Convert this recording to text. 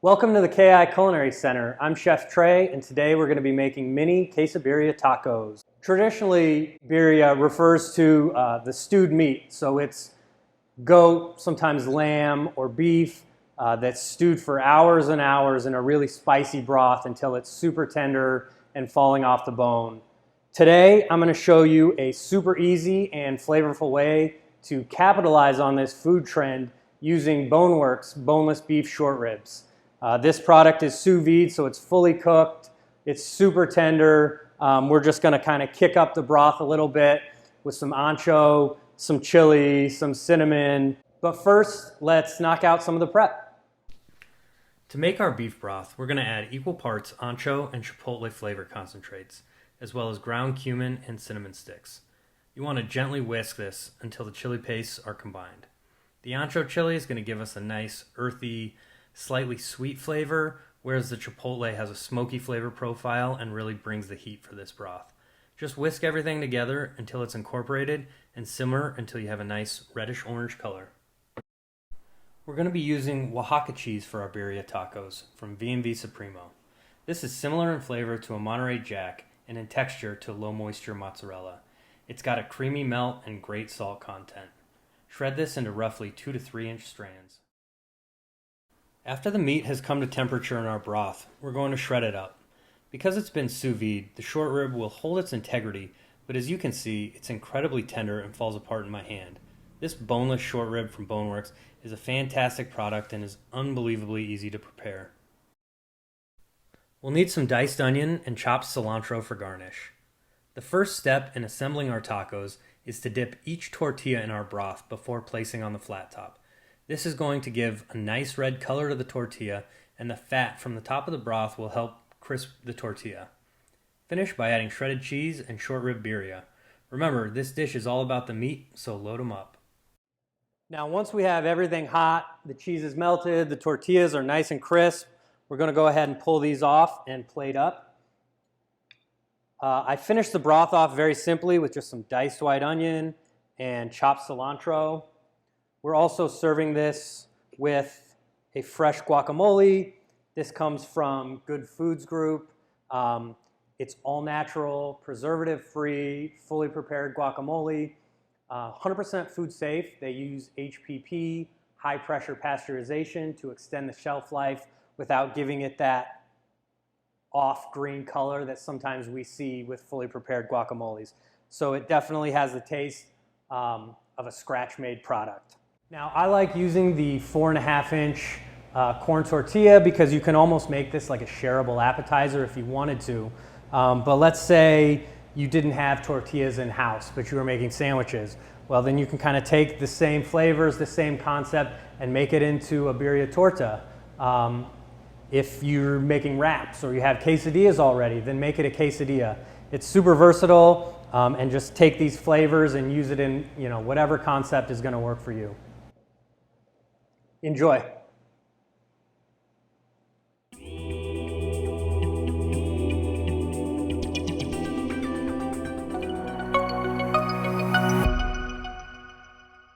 Welcome to the KI Culinary Center. I'm Chef Trey, and today we're going to be making mini Quesabirria tacos. Traditionally, birria refers to the stewed meat, so it's goat, sometimes lamb or beef that's stewed for hours and hours in a really spicy broth until it's super tender and falling off the bone. Today, I'm going to show you a super easy and flavorful way to capitalize on this food trend using Boneworks boneless beef short ribs. This product is sous vide, so it's fully cooked. It's super tender. We're just going to kind of kick up the broth a little bit with some ancho, some chili, some cinnamon. But first, let's knock out some of the prep. To make our beef broth, we're going to add equal parts ancho and chipotle flavor concentrates, as well as ground cumin and cinnamon sticks. You want to gently whisk this until the chili pastes are combined. The ancho chili is going to give us a nice earthy, slightly sweet flavor, whereas the chipotle has a smoky flavor profile and really brings the heat for this broth. Just whisk everything together until it's incorporated and simmer until you have a nice reddish orange color. We're going to be using Oaxaca cheese for our birria tacos from V&V Supremo. This is similar in flavor to a Monterey Jack and in texture to low moisture mozzarella. It's got a creamy melt and great salt content. Shred this into roughly 2 to 3 inch strands. After the meat has come to temperature in our broth, we're going to shred it up. Because it's been sous vide, the short rib will hold its integrity, but as you can see, it's incredibly tender and falls apart in my hand. This boneless short rib from Boneworks is a fantastic product and is unbelievably easy to prepare. We'll need some diced onion and chopped cilantro for garnish. The first step in assembling our tacos is to dip each tortilla in our broth before placing on the flat top. This is going to give a nice red color to the tortilla, and the fat from the top of the broth will help crisp the tortilla. Finish by adding shredded cheese and short rib birria. Remember, this dish is all about the meat, so load them up. Now once we have everything hot, the cheese is melted, the tortillas are nice and crisp, we're going to go ahead and pull these off and plate up. I finished the broth off very simply with just some diced white onion and chopped cilantro. We're also serving this with a fresh guacamole. This comes from Good Foods Group. It's all natural, preservative-free, fully prepared guacamole. 100% food safe. They use HPP, high pressure pasteurization, to extend the shelf life without giving it that off green color that sometimes we see with fully prepared guacamoles. So it definitely has the taste of a scratch-made product. Now, I like using the 4.5 inch corn tortilla because you can almost make this like a shareable appetizer if you wanted to. But let's say you didn't have tortillas in-house, but you were making sandwiches. Well, then you can kind of take the same flavors, the same concept, and make it into a birria torta. If you're making wraps or you have quesadillas already, then make it a quesadilla. It's super versatile, and just take these flavors and use it in whatever concept is going to work for you. Enjoy.